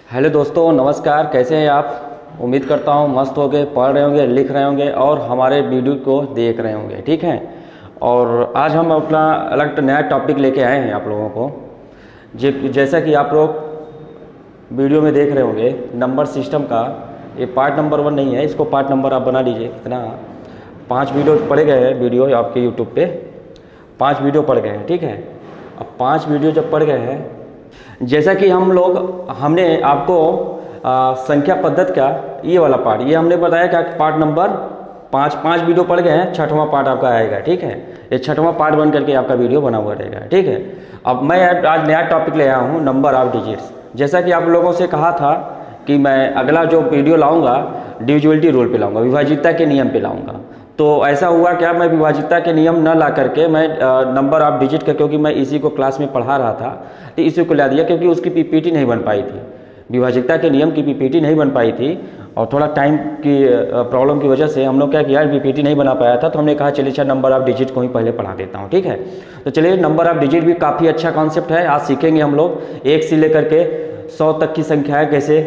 Hello दोस्तों, नमस्कार। कैसे हैं आप? उम्मीद करता हूँ मस्त हो गए, पढ़ रहे होंगे, लिख रहे होंगे और हमारे वीडियो को देख रहे होंगे। ठीक है। और आज हम अपना अलग नया टॉपिक लेके आए हैं आप लोगों को। जैसा कि आप लोग वीडियो में देख रहे होंगे, नंबर सिस्टम का ये पार्ट नंबर 1 नहीं है, इसको पार्ट नंबर आप बना लीजिए। कितना 5 वीडियो पढ़ गए हैं, वीडियो आपके यूट्यूब पे 5 वीडियो पढ़ गए हैं। ठीक है। अब 5 वीडियो जब पढ़ गए हैं, जैसा कि हमने आपको संख्या पद्धति का ये वाला पार्ट, ये हमने बताया क्या पार्ट नंबर 5 वीडियो पढ़ गए हैं, 6वां पार्ट आपका आएगा। ठीक है। ये 6वां पार्ट बन करके आपका वीडियो बना हुआ रहेगा। ठीक है। अब मैं आज नया टॉपिक ले आया हूँ, नंबर ऑफ डिजिट्स। जैसा कि आप लोगों से कहा था कि मैं अगला जो वीडियो लाऊंगा डिविजिबिलिटी रूल पे लाऊंगा, विभाज्यता के नियम पे लाऊंगा। तो ऐसा हुआ क्या, मैं विभाज्यता के नियम न ला करके मैं नंबर ऑफ डिजिट का, क्योंकि मैं इसी को क्लास में पढ़ा रहा था तो इसी को ला दिया, क्योंकि उसकी पीपीटी नहीं बन पाई थी। विभाज्यता के नियम की पीपीटी नहीं बन पाई थी और थोड़ा टाइम की प्रॉब्लम की वजह से हम लोग क्या किया, पीपीटी नहीं बना पाया था, तो हमने कहा चलिए नंबर ऑफ डिजिट को ही पहले पढ़ा देता हूँ। ठीक है। तो चलिए, नंबर ऑफ डिजिट भी काफ़ी अच्छा कॉन्सेप्ट है। आज सीखेंगे हम लोग 1 से लेकर के 100 तक की संख्याएँ कैसे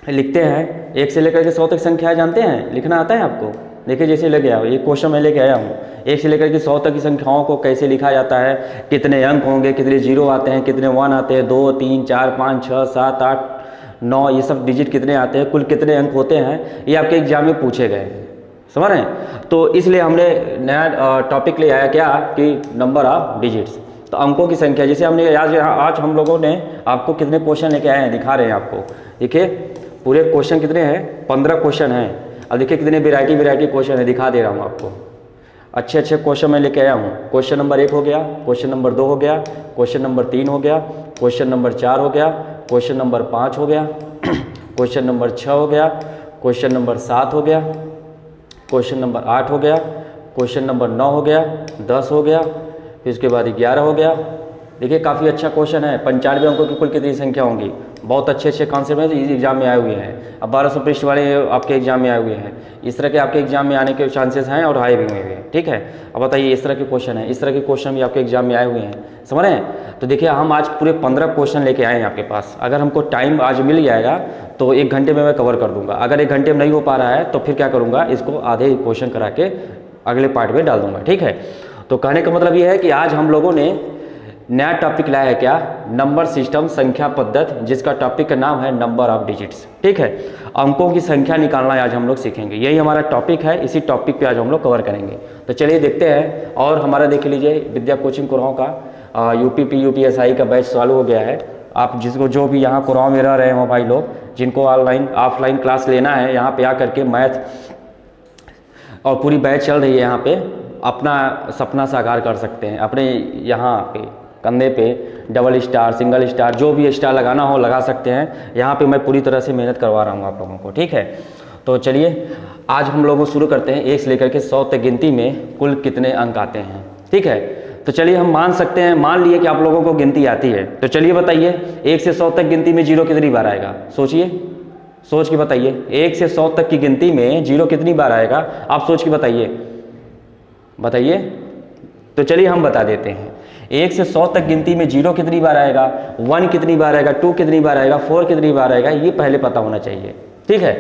लिखते हैं। 1 से लेकर के 100 तक संख्याएँ जानते हैं, लिखना आता है आपको? देखिए, जैसे लगे आओ, ये क्वेश्चन मैं लेके आया हूँ। 1 से लेकर के 100 तक की संख्याओं को कैसे लिखा जाता है, कितने अंक होंगे, कितने 0 आते हैं, कितने 1 आते हैं, 2 3 4 5 6 7 8 9, ये सब डिजिट कितने आते हैं, कुल कितने अंक होते हैं, ये आपके एग्जाम में पूछे गए हैं। समझ रहे हैं? तो इसलिए हमने नया टॉपिक ले आया क्या कि नंबर ऑफ डिजिट्स। तो अंकों की संख्या, जैसे हमने आज हम लोगों ने आपको कितने क्वेश्चन लेके आए हैं, दिखा रहे हैं आपको। देखिए, पूरे क्वेश्चन कितने हैं, 15 क्वेश्चन हैं। अब देखिए कितने वेराइटी क्वेश्चन है, दिखा दे रहा हूँ आपको। अच्छे क्वेश्चन मैं लेके आया हूँ। क्वेश्चन नंबर 1 हो गया, क्वेश्चन नंबर 2 हो गया, क्वेश्चन नंबर 3 हो गया, क्वेश्चन नंबर 4 हो गया, क्वेश्चन नंबर 5 हो गया, क्वेश्चन नंबर 6 हो गया, क्वेश्चन नंबर 7 हो गया, क्वेश्चन नंबर 8 हो गया, क्वेश्चन नंबर 9 हो गया, 10 हो गया, फिर उसके बाद 11 हो गया। देखिए काफ़ी अच्छा क्वेश्चन है। 95 अंकों की कुल कितनी संख्या होंगी? बहुत अच्छे कॉन्सेप्ट हैं, इस एग्जाम में आए हुए हैं। अब 1200 पृष्ठ वाले आपके एग्जाम में आए हुए हैं। इस तरह के आपके एग्जाम में आने के चांसेस हैं और आए भी हुए हैं। ठीक है। अब बताइए, इस तरह के क्वेश्चन है, इस तरह के क्वेश्चन भी आपके एग्जाम में आए हुए हैं। समझ रहे हैं? तो देखिए, हम आज पूरे 15 क्वेश्चन लेके आए हैं आपके पास। अगर हमको टाइम आज मिल जाएगा तो 1 घंटे में मैं कवर कर दूंगा। अगर 1 घंटे में नहीं हो पा रहा है तो फिर क्या करूँगा, इसको आधे क्वेश्चन करा के अगले पार्ट में डाल दूंगा। ठीक है। तो कहने का मतलब ये है कि आज हम लोगों ने नया टॉपिक लाया है क्या, नंबर सिस्टम, संख्या पद्धति, जिसका टॉपिक का नाम है नंबर ऑफ डिजिट्स। ठीक है। अंकों की संख्या निकालना आज हम लोग सीखेंगे, यही हमारा टॉपिक है। इसी टॉपिक पे आज हम लोग कवर करेंगे। तो चलिए देखते हैं। और हमारा देख लीजिए, विद्या कोचिंग कुराओं का यूपीएसआई का बैच चालू हो गया है। आप जिसको जो भी यहाँ कुराओं में रह रहे हो भाई लोग, जिनको ऑफलाइन क्लास लेना है, यहाँ पे आकर के मैथ और पूरी बैच चल रही है, यहाँ पे अपना सपना साकार कर सकते हैं। अपने यहाँ पे कंधे पे डबल स्टार, सिंगल स्टार, जो भी स्टार लगाना हो लगा सकते हैं। यहाँ पे मैं पूरी तरह से मेहनत करवा रहा हूँ आप लोगों को। ठीक है। तो चलिए आज हम लोग शुरू करते हैं। 1 से लेकर के 100 तक गिनती में कुल कितने अंक आते हैं। ठीक है। तो चलिए हम मान सकते हैं, मान लिए कि आप लोगों को गिनती आती है। तो चलिए बताइए, 1 से 100 तक गिनती में 0 कितनी बार आएगा? सोचिए, सोच के बताइए। 1 से 100 तक की गिनती में 0 कितनी बार आएगा? आप सोच के बताइए। तो चलिए हम बता देते हैं। 1 से 100 तक गिनती में 0 कितनी बार आएगा, 1 कितनी बार आएगा, 2 कितनी बार आएगा, 4 कितनी बार आएगा, ये पहले पता होना चाहिए। ठीक है।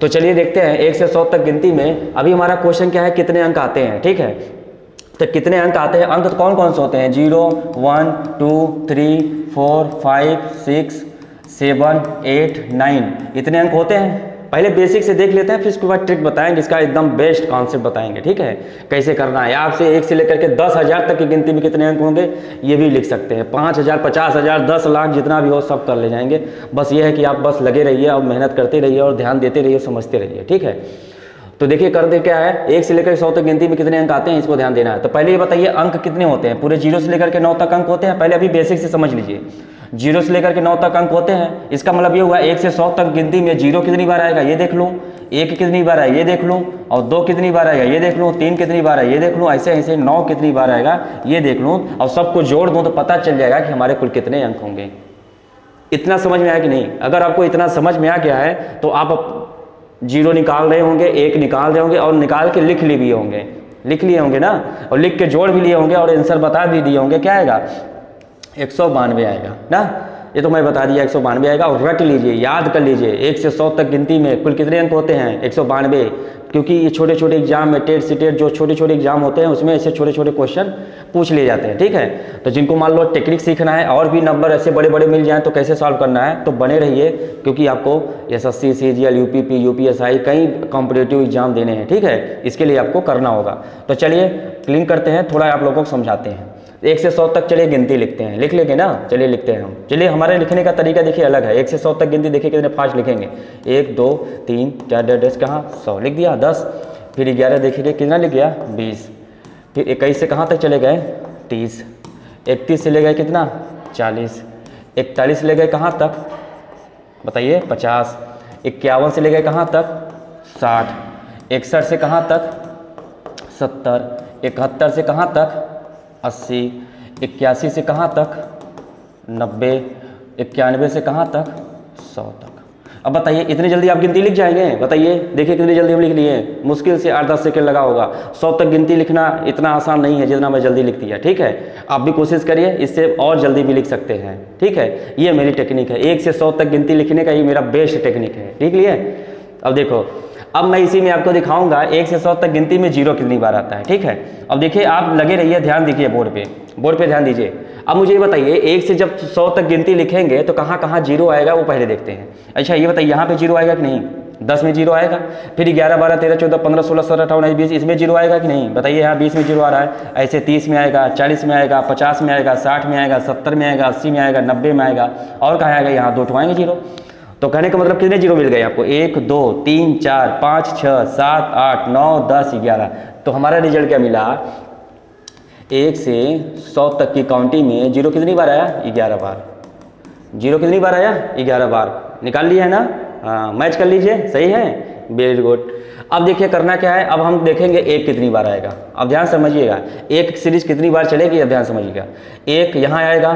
तो चलिए देखते हैं 1 से 100 तक गिनती में। अभी हमारा क्वेश्चन क्या है, कितने अंक आते हैं। ठीक है। तो कितने अंक आते हैं, अंक कौन कौन से होते हैं? 0 1 2 3 4 5 6 7 8 9, इतने अंक होते हैं। पहले बेसिक से देख लेते हैं, फिर उसके बाद ट्रिक बताएंगे, इसका एकदम बेस्ट कॉन्सेप्ट बताएंगे। ठीक है, कैसे करना है। आपसे 1 से लेकर के 10,000 तक की गिनती में कितने अंक होंगे ये भी लिख सकते हैं। 5,000 50,000 10 लाख जितना भी हो सब कर ले जाएंगे। बस ये है कि आप बस लगे रहिए और मेहनत करते रहिए और ध्यान देते रहिए, समझते रहिए। ठीक है। तो देखिए कर दे क्या है, 1 से लेकर 100 तक गिनती में कितने अंक आते हैं, इसको ध्यान देना है। तो पहले ये बताइए अंक कितने होते हैं। पूरे 0 से लेकर के 9 तक अंक होते हैं। पहले अभी बेसिक से समझ लीजिए। 0 से लेकर के 9 तक अंक होते हैं। इसका मतलब ये हुआ 1 से 100 तक गिनती में 0 कितनी बार आएगा ये देख लूँ, 1 कितनी बार आएगा ये देख लूँ, और 2 कितनी बार आएगा ये देख लूँ, 3 कितनी बार आएगा ये देख लूँ, ऐसे ऐसे 9 कितनी बार आएगा ये देख लूँ, और सबको जोड़ दूँ तो पता चल जाएगा कि हमारे कुल कितने अंक होंगे। इतना समझ में आया कि नहीं? अगर आपको इतना समझ में आ गया है तो आप 0 निकाल रहे होंगे, 1 निकाल रहे होंगे और निकाल के लिख लिए होंगे ना, और लिख के जोड़ भी लिए होंगे और आंसर बता भी दिए होंगे। क्या आएगा? 192 आएगा ना। ये तो मैं बता दिया 192 आएगा। और रट लीजिए, याद कर लीजिए 1 से 100 तक गिनती में कुल कितने अंक होते हैं 192, क्योंकि ये छोटे छोटे एग्जाम में टेट सीटेट जो छोटे छोटे एग्जाम होते हैं उसमें ऐसे छोटे छोटे क्वेश्चन पूछ लिए जाते हैं। ठीक है, तो जिनको मान लो टेक्निक सीखना है और भी नंबर ऐसे बड़े बड़े मिल जाएं तो कैसे सॉल्व करना है, तो बने रहिए, क्योंकि आपको SSC CGL UPP UPSI कई कॉम्पिटेटिव एग्जाम देने हैं। ठीक है, इसके लिए आपको करना होगा। तो चलिए क्लीन करते हैं, थोड़ा आप लोगों को समझाते हैं। 1 से 100 तक चलिए गिनती लिखते हैं, लिख लेंगे ना, चलिए लिखते हैं हम। चलिए हमारे लिखने का तरीका देखिए अलग है। 1 से 100 तक गिनती देखिए कितने फास्ट लिखेंगे, 1 2 3 4 10 कहाँ 100 लिख दिया, 10 फिर 11 देखिए कितना लिख गया 20, फिर 21 से कहाँ तक चले गए 30, 31 से ले गए कितना 40, 41 ले गए कहाँ तक बताइए 50, 51 से ले गए कहाँ तक 60, 61 से कहाँ तक 70, 71 से कहाँ तक 80, 81 से कहाँ तक 90, 91 से कहाँ तक 100 तक। अब बताइए इतनी जल्दी आप गिनती लिख जाएंगे, बताइए, देखिए कितनी जल्दी हम लिख लिए, मुश्किल से 8-10 सेकंड लगा होगा। 100 तक गिनती लिखना इतना आसान नहीं है जितना मैं जल्दी लिख दिया। ठीक है, आप भी कोशिश करिए, इससे और जल्दी भी लिख सकते हैं। ठीक है, ये मेरी टेक्निक है, 1 से 100 तक गिनती लिखने का ये मेरा बेस्ट टेक्निक है। ठीक है, अब देखो, अब मैं इसी में आपको दिखाऊंगा 1 से 100 तक गिनती में जीरो कितनी बार आता है। ठीक है, अब देखिए आप लगे रहिए, ध्यान दीजिए बोर्ड पे ध्यान दीजिए। अब मुझे ये बताइए 1 से जब 100 तक गिनती लिखेंगे तो कहाँ कहाँ जीरो आएगा वो पहले देखते हैं। अच्छा ये बताइए यहाँ पे जीरो आएगा कि नहीं, 10 में जीरो आएगा, फिर 11 12 13 14 15 16 17 18 19 20 इसमें जीरो आएगा कि नहीं, बताइए यहाँ 20 में जीरो आ रहा है, ऐसे 30 में आएगा, 40 में आएगा, 50 में आएगा, 60 में आएगा, 70 में आएगा, 80 में आएगा, 90 में आएगा, और कहाँ आएगा, यहाँ 2 आएंगे जीरो। तो कहने का मतलब कितने जीरो मिल गए आपको, 1 2 3 4 5 6 7 8 9 10 11। तो हमारा रिजल्ट क्या मिला, 1 से 100 तक की काउंटिंग में जीरो कितनी बार आया, 11 बार। जीरो कितनी बार आया, 11 बार। निकाल लिया है ना, हाँ मैच कर लीजिए, सही है, वेरी गुड। अब देखिए करना क्या है, अब हम देखेंगे 1 कितनी बार आएगा। अब ध्यान समझिएगा, 1 सीरीज कितनी बार चलेगी, अब ध्यान समझिएगा। 1 यहाँ आएगा,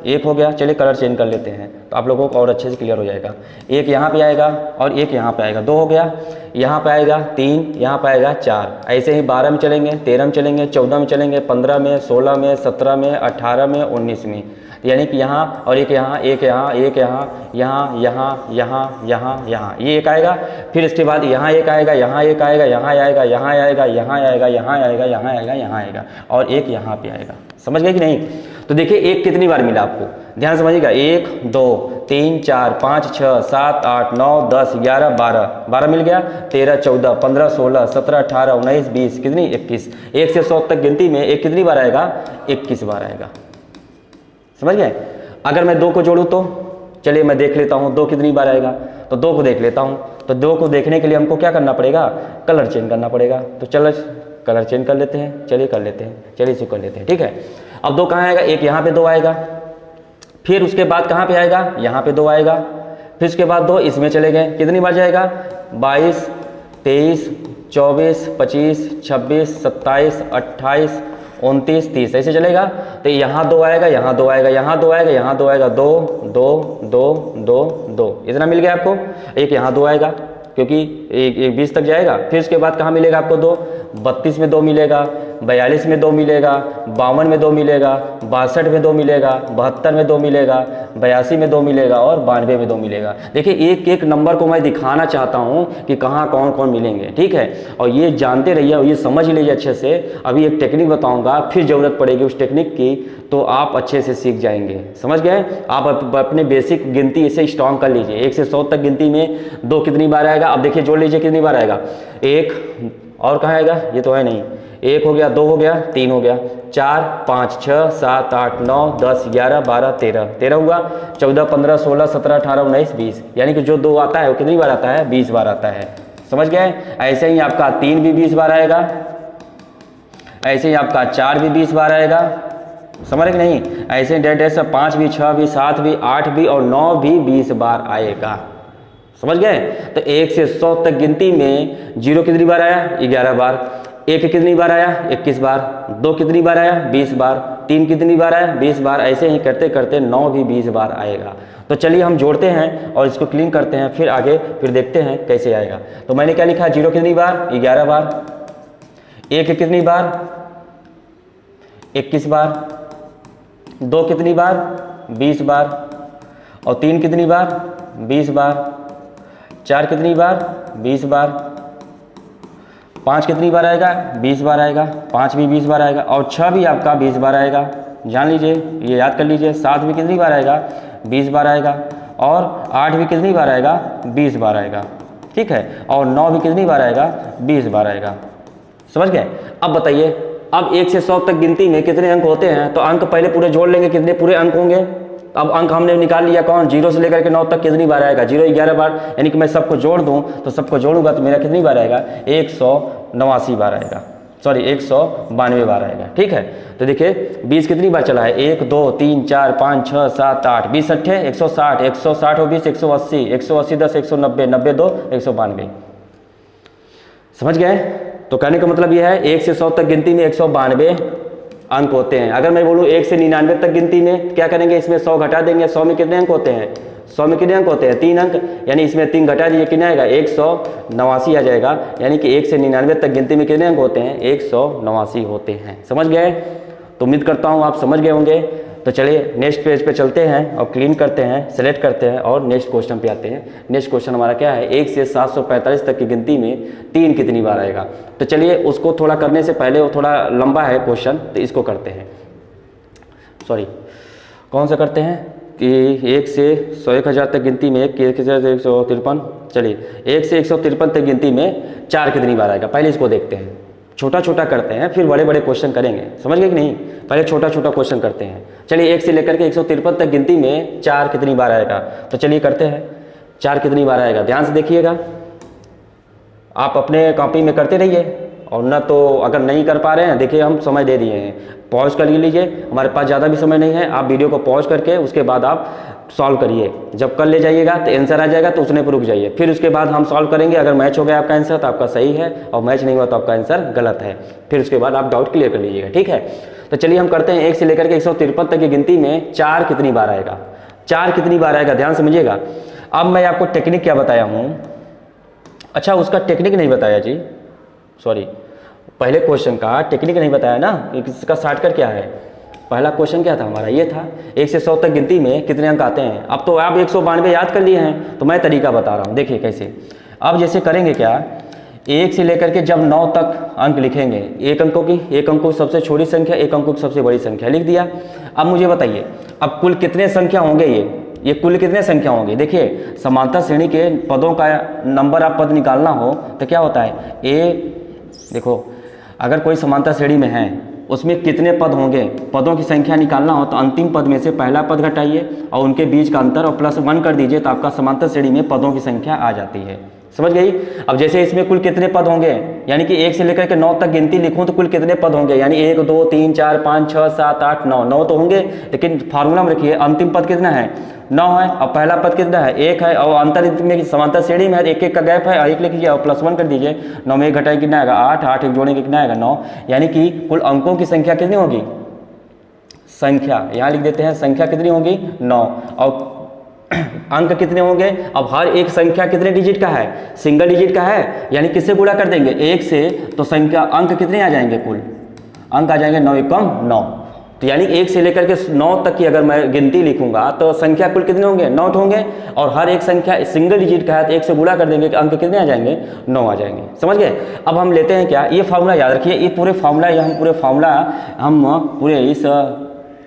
1 हो गया, चलिए कलर चेंज कर लेते हैं तो आप लोगों को और अच्छे से क्लियर हो जाएगा। 1 यहाँ पे आएगा और 1 यहाँ पे आएगा, 2 हो गया, यहाँ पे आएगा 3, यहाँ पे आएगा 4, ऐसे ही 12 में चलेंगे, 13 में चलेंगे, 14 में चलेंगे, 15 में, 16 में, 17 में, 18 में, 19 में, यानी कि यहाँ और एक यहाँ, एक यहाँ, एक यहाँ, यहाँ यहाँ यहाँ यहाँ यहाँ, ये 1 आएगा। फिर इसके बाद यहाँ 1 आएगा, यहाँ 1 आएगा, यहाँ आएगा, यहाँ आएगा, यहाँ आएगा, यहाँ आएगा, यहाँ आएगा, यहाँ आएगा, और 1 यहाँ पे आएगा। समझ गए कि नहीं। तो देखिए 1 कितनी बार मिला आपको, ध्यान समझिएगा, 1 2 3 4 5 6 7 8 9 10 11 12 मिल गया, 13 14 15 16 17 18 19 20 कितनी 21। 1 से 100 तक गिनती में 1 कितनी बार आएगा, 21 बार आएगा। समझ गए। अगर मैं 2 को जोड़ूं तो चलिए मैं देख लेता हूं 2 कितनी बार आएगा, तो 2 को देख लेता हूं। तो 2 को देखने के लिए हमको क्या करना पड़ेगा, कलर चेंज करना पड़ेगा। तो चलो कलर चेंज कर लेते हैं, चलिए कर लेते हैं, चलिए इसे कर लेते हैं। ठीक है, अब 2 कहाँ आएगा, 1 यहाँ पे 2 आएगा, फिर उसके बाद कहाँ पे आएगा, यहाँ पे 2 आएगा, फिर उसके बाद 2 इसमें चले गए, कितनी बार जाएगा, 22 23 24 25 26 27 28 29 30 ऐसे चलेगा। तो यहाँ 2 आएगा, यहाँ 2 आएगा, यहाँ 2 आएगा, यहाँ 2 आएगा, 2 2 2 2 2 इतना मिल गया आपको। 1 यहाँ 2 आएगा क्योंकि 20 तक जाएगा। फिर उसके बाद कहाँ मिलेगा आपको 2, 32 में 2 मिलेगा, 42 में 2 मिलेगा, 52 में 2 मिलेगा, 62 में 2 मिलेगा, 72 में 2 मिलेगा, 82 में 2 मिलेगा और 92 में 2 मिलेगा। देखिए एक एक नंबर को मैं दिखाना चाहता हूँ कि कहाँ कौन कौन मिलेंगे। ठीक है, और ये जानते रहिए और ये समझ लीजिए अच्छे से। अभी एक टेक्निक बताऊँगा, फिर ज़रूरत पड़ेगी उस टेक्निक की, तो आप अच्छे से सीख जाएंगे। समझ गए। आप अपने बेसिक गिनती इसे स्ट्रॉन्ग कर लीजिए। 1 से 100 तक गिनती में 2 कितनी बार आएगा, अब देखिए जोड़ लीजिए कितनी बार आएगा, 1 और कहाँ आएगा, ये तो है नहीं, 1 हो गया, 2 हो गया, 3 हो गया, 4 5 6 7 8 9 10 11 12 13 हुआ, 14 15 16 17 18 19 20, यानी कि जो 2 आता है वो कितनी बार आता है, 20 बार आता है। समझ गए। ऐसे ही आपका 3 भी 20 बार आएगा, ऐसे ही आपका 4 भी 20 बार आएगा। समझ कि नहीं। ऐसे डेट 5 भी 6 भी 7 भी 8 भी और 9 भी 20 बार आएगा। समझ गए। तो 1 से 100 तक गिनती में 0 कितनी बार आया, 11 बार, 1 कितनी बार आया, 21 बार, 2 कितनी बार आया, 20 बार, 3 कितनी बार आया, 20 बार, ऐसे ही करते करते 9 भी 20 बार आएगा। तो चलिए हम जोड़ते हैं और इसको क्लीन करते हैं, फिर आगे फिर देखते हैं कैसे आएगा। तो मैंने क्या लिखा, 0 कितनी बार, 11 बार, 1 कितनी बार, 21 बार, 2 कितनी बार, 20 बार, और 3 कितनी बार, 20 बार, 4 कितनी बार, 20 बार, 5 कितनी बार आएगा, 20 बार आएगा, 5 भी 20 बार आएगा, और 6 भी आपका 20 बार आएगा, जान लीजिए, ये याद कर लीजिए। 7 भी कितनी बार आएगा, 20 बार आएगा, और 8 भी कितनी बार आएगा, 20 बार आएगा, ठीक है, और 9 भी कितनी बार आएगा, 20 बार आएगा। समझ गए? अब बताइए, अब 1 से 100 तक गिनती में कितने अंक होते हैं, तो अंक पहले पूरे जोड़ लेंगे, कितने पूरे अंक होंगे। अब अंक हमने निकाल लिया, कौन, 0 से लेकर के 9 तक कितनी बार आएगा, 0 11 बार, यानी कि मैं सबको जोड़ दूं तो सबको जोड़ूंगा तो मेरा कितनी बार आएगा, 189 बार आएगा, सॉरी 192 बार आएगा, ठीक है। तो देखिए 20 कितनी बार चला है, 1 2 3 4 5 6 7 8, 20 अट्ठे 160, 160 और 20 180, 180 10 190, 90 2 192। समझ गए? तो कहने का मतलब यह है 1 से 100 तक गिनती में 192 अंक होते हैं। अगर मैं बोलूँ 1 से 99 तक गिनती में क्या करेंगे, इसमें 100 घटा देंगे। 100 में कितने अंक होते हैं, 100 में कितने अंक होते हैं, 3 अंक, यानी इसमें 3 घटा दीजिए, कितना आएगा, 189 आ जाएगा। यानी कि 1 से 99 तक गिनती में कितने अंक होते हैं, 189 होते हैं। समझ गए? तो उम्मीद करता हूँ आप समझ गए होंगे। तो चलिए नेक्स्ट पेज पे चलते हैं और क्लीन करते हैं, सेलेक्ट करते हैं और नेक्स्ट क्वेश्चन पे आते हैं। नेक्स्ट क्वेश्चन हमारा क्या है, 1 से 745 तक की गिनती में 3 कितनी बार आएगा। तो चलिए उसको थोड़ा करने से पहले, वो थोड़ा लंबा है क्वेश्चन, तो इसको करते हैं। सॉरी, कौन सा करते हैं कि 1 से 1000 तक गिनती में 1 से 153, चलिए 1 से 153 तक गिनती में 4 कितनी बार आएगा। पहले इसको देखते हैं, छोटा छोटा करते हैं, फिर बड़े बड़े क्वेश्चन करेंगे। समझ गए कि नहीं? पहले छोटा छोटा क्वेश्चन करते हैं। चलिए 1 से लेकर के 153 तक गिनती में 4 कितनी बार आएगा। तो चलिए करते हैं, 4 कितनी बार आएगा, ध्यान से देखिएगा। आप अपने कॉपी में करते रहिए, और ना तो अगर नहीं कर पा रहे हैं, देखिए हम समय दे दिए हैं, पॉज कर लीजिए, हमारे पास ज़्यादा भी समय नहीं है। आप वीडियो को पॉज करके उसके बाद आप सॉल्व करिए। जब कर ले जाइएगा तो आंसर आ जाएगा, तो उसने पर रुक जाइए, फिर उसके बाद हम सॉल्व करेंगे। अगर मैच हो गया आपका आंसर तो आपका सही है, और मैच नहीं हुआ तो आपका आंसर गलत है। फिर उसके बाद आप डाउट क्लियर कर लीजिएगा, ठीक है। तो चलिए हम करते हैं 1 से लेकर के 153 तक की गिनती में 4 कितनी बार आएगा। 4 कितनी बार आएगा, ध्यान समझिएगा। अब मैं आपको टेक्निक क्या बताया हूँ, अच्छा उसका टेक्निक नहीं बताया जी, सॉरी, पहले क्वेश्चन का टेक्निक नहीं बताया ना कि इसका शॉर्टकट क्या है। पहला क्वेश्चन क्या था हमारा, ये था 1 से 100 तक गिनती में कितने अंक आते हैं। अब तो आप 192 याद कर लिए हैं, तो मैं तरीका बता रहा हूँ, देखिए कैसे। अब जैसे करेंगे क्या, 1 से लेकर के जब 9 तक अंक लिखेंगे, एक अंकों की सबसे छोटी संख्या, एक अंकों की सबसे बड़ी संख्या लिख दिया। अब मुझे बताइए, अब कुल कितने संख्या होंगे, ये कुल कितने संख्या होंगे। देखिए समांतर श्रेणी के पदों का नंबर, आप पद निकालना हो तो क्या होता है, देखो अगर कोई समांतर श्रेणी में है उसमें कितने पद होंगे, पदों की संख्या निकालना हो तो अंतिम पद में से पहला पद घटाइए और उनके बीच का अंतर और +1 कर दीजिए, तो आपका समांतर श्रेणी में पदों की संख्या आ जाती है। समझ गई? अब जैसे इसमें कुल कितने पद होंगे, यानी कि 1 से लेकर के 9 तक गिनती लिखूं तो कुल कितने पद होंगे, यानी 1 2 3 4 5 6 7 8 9, 9 तो होंगे, लेकिन फार्मूला में रखिए अंतिम पद कितना है, 9 है, और पहला पद कितना है, 1 है, और अंतर में समांतर श्रेणी में है, 1 1 का गैप है, और 1 लिख लीजिए और +1 कर दीजिए। 9 में 1 घटाएं कितना आएगा, 8, 8 1 जोड़ेंगे कितना आएगा, 9, यानी कि कुल अंकों की संख्या कितनी होगी, संख्या यहाँ लिख देते हैं, संख्या कितनी होगी 9, और अंक कितने होंगे। अब हर एक संख्या कितने डिजिट का है, सिंगल डिजिट का है, यानी किससे गुणा कर देंगे, 1 से, तो संख्या अंक कितने आ जाएंगे, कुल अंक आ जाएंगे 9 एकम 9। तो यानी 1 से लेकर के 9 तक की अगर मैं गिनती लिखूंगा तो संख्या कुल कितने होंगे, 9 होंगे, और हर एक संख्या सिंगल डिजिट का है तो 1 से गुणा कर देंगे, अंक कितने आ जाएंगे, 9 आ जाएंगे। समझ गए? अब हम लेते हैं क्या, ये फार्मूला याद रखिए, ये पूरे फार्मूला हम पूरे इस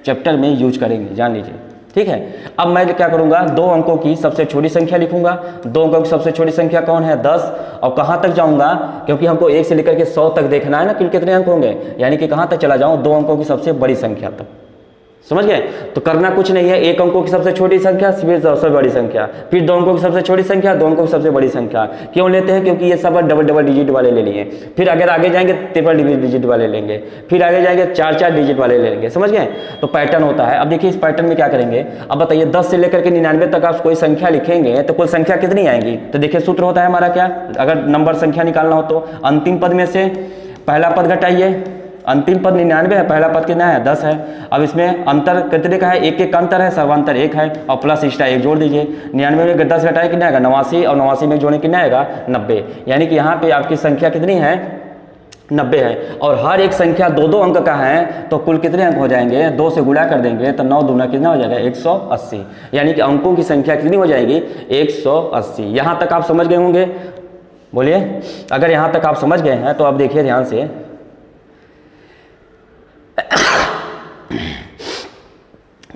चैप्टर में यूज करेंगे, जान लीजिए, ठीक है। अब मैं क्या करूंगा, 2 अंकों की सबसे छोटी संख्या लिखूंगा। 2 अंकों की सबसे छोटी संख्या कौन है, 10, और कहां तक जाऊंगा, क्योंकि हमको 1 से लेकर के 100 तक देखना है ना कि कितने अंक होंगे, यानी कि कहां तक चला जाऊं, 2 अंकों की सबसे बड़ी संख्या तक। समझ गए? तो करना कुछ नहीं है, 1 अंकों की सबसे छोटी संख्या, फिर सबसे बड़ी संख्या, फिर 2 अंकों की सबसे छोटी संख्या, 2 अंकों की सबसे बड़ी संख्या। क्यों लेते हैं, क्योंकि ये सब डबल डिजिट वाले ले लिए। फिर अगर आगे जाएंगे ट्रिपल डिजिट वाले लेंगे, फिर आगे जाएंगे 4 डिजिट वाले लेंगे। समझ गए? तो पैटर्न होता है। अब देखिए इस पैटर्न में क्या करेंगे, अब बताइए 10 से लेकर के 99 तक आप कोई संख्या लिखेंगे तो कुल संख्या कितनी आएंगी। तो देखिए सूत्र होता है हमारा क्या, अगर नंबर संख्या निकालना हो तो अंतिम पद में से पहला पद घटाइए, अंतिम पद 99 है, पहला पद कितना है, 10 है। अब इसमें अंतर कितने का है, 1 1 का अंतर है, सर्वांतर 1 है, और प्लस एक्स्ट्रा 1 जोड़ दीजिए। 99 में 10 घटाए कितना आएगा, 89, और 89 में जोड़े कितना आएगा, 90, यानी कि यहाँ पे आपकी संख्या कितनी है, 90 है, और हर एक संख्या 2-2 अंक का है, तो कुल कितने अंक हो जाएंगे, 2 से गुणा कर देंगे तो 9 दूना कितना हो जाएगा 180, यानी कि अंकों की संख्या कितनी हो जाएगी 180। यहाँ तक आप समझ गए होंगे, बोलिए। अगर यहाँ तक आप समझ गए हैं तो आप देखिए ध्यान से,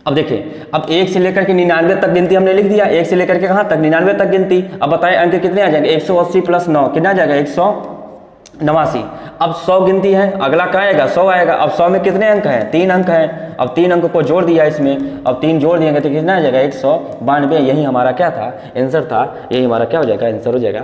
अब देखिए, अब 1 से लेकर के 99 तक गिनती हमने लिख दिया, 1 से लेकर के कहाँ तक 99 तक गिनती। अब बताएं अंक कितने आ जाएंगे, 180 प्लस 9 कितना आ जाएगा 189। अब 100 गिनती है, अगला क्या आएगा 100 आएगा। अब 100 में कितने अंक हैं, 3 अंक हैं। अब 3 अंक को जोड़ दिया इसमें, अब 3 जोड़ दिएंगे तो कितना आ जाएगा 192। यही हमारा क्या था, आंसर था, यही हमारा क्या हो जाएगा, आंसर हो जाएगा।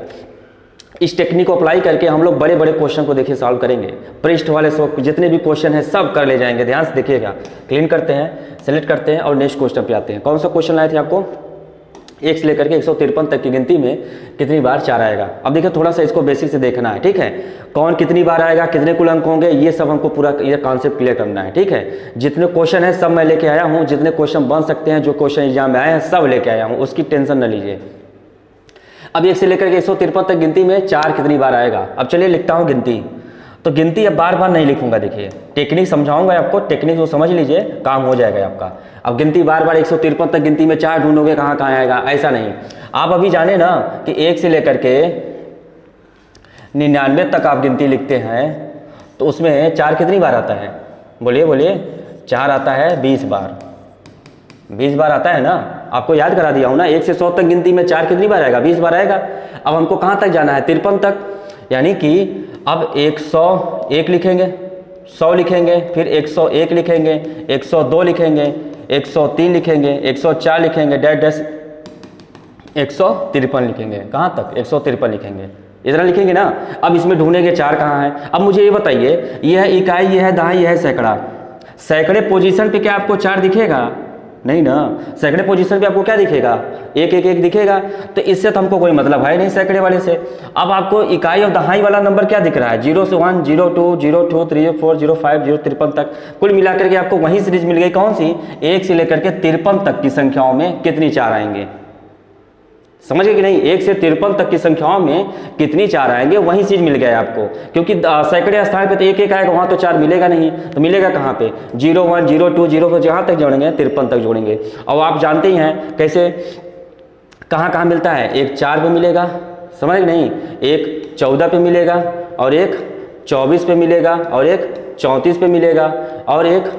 इस टेक्निक को अप्लाई करके हम लोग बड़े बड़े क्वेश्चन को देखिए सॉल्व करेंगे। पृष्ठ वाले जितने भी क्वेश्चन हैं सब कर ले जाएंगे। ध्यान से देखिएगा, क्लीन करते हैं, सेलेक्ट करते हैं और नेक्स्ट क्वेश्चन पे आते हैं। कौन सा क्वेश्चन लाए थे आपको, 1 से लेकर के 153 तक की गिनती में कितनी बार 4 आएगा। अब देखिए थोड़ा सा इसको बेसिक से देखना है, ठीक है। कौन कितनी बार आएगा, कितने कुल अंक होंगे, ये सब हमको पूरा ये कॉन्सेप्ट क्लियर करना है, ठीक है। जितने क्वेश्चन है सब मैं लेके आया हूँ, जितने क्वेश्चन बन सकते हैं, जो क्वेश्चन एग्जाम में आए हैं सब लेके आया हूँ, उसकी टेंशन न लीजिए। अब 1 से लेकर के 153 तक गिनती में 4 कितनी बार आएगा। अब चलिए लिखता हूँ गिनती, तो गिनती अब बार बार नहीं लिखूंगा, देखिए टेक्निक समझाऊंगा आपको, टेक्निक को समझ लीजिए, काम हो जाएगा आपका। अब गिनती बार बार 153 तक गिनती में 4 ढूंढोगे, कहाँ कहाँ आएगा, ऐसा नहीं। आप अभी जाने ना कि 1 से लेकर के 99 तक आप गिनती लिखते हैं, तो उसमें 4 कितनी बार आता है, बोलिए बोलिए। 4 आता है 20 बार, 20 बार आता है ना, आपको याद करा दिया हूँ ना। 1 से 100 तक गिनती में 4 कितनी बार आएगा, 20 बार आएगा। अब हमको कहाँ तक जाना है, 53 तक, यानी कि अब 101 लिखेंगे, 100 लिखेंगे, फिर 101 लिखेंगे, 102 लिखेंगे, 103 लिखेंगे, 104 लिखेंगे, डैश डैश 153 लिखेंगे। कहाँ तक, 153 लिखेंगे, इतना लिखेंगे ना। अब इसमें ढूंढेंगे 4 कहाँ है। अब मुझे ये बताइए, यह है इकाई, यह है दहाई, यह है सैकड़ा, सैकड़े पोजीशन पे क्या आपको 4 दिखेगा, नहीं ना। सैकड़े पोजीशन पे आपको क्या दिखेगा, 111 दिखेगा। तो इससे तो हमको कोई मतलब है नहीं सैकड़े वाले से। अब आपको इकाई और दहाई वाला नंबर क्या दिख रहा है, 0 से 1, 02, 02, 3, 4, 05, 053 तक, कुल मिलाकर के आपको वही सीरीज मिल गई। कौन सी, 1 से लेकर के 53 तक की संख्याओं में कितनी 4 आएंगे, समझ गए कि नहीं। 1 से 53 तक की संख्याओं में कितनी 4 आएंगे, वही चीज मिल गया आपको। क्योंकि सैकड़े स्थान पे तो 1-1 आएगा, वहां तो 4 मिलेगा नहीं, तो मिलेगा कहाँ पे, 0, 1, 0, 2, 0 को जहां तक जोड़ेंगे 53 तक जोड़ेंगे। और आप जानते ही हैं कैसे, कहाँ कहाँ मिलता है, एक 4 पे मिलेगा, समझ नहीं, एक 14 पे मिलेगा, और एक 24 पे मिलेगा, और एक 34 पे मिलेगा, और एक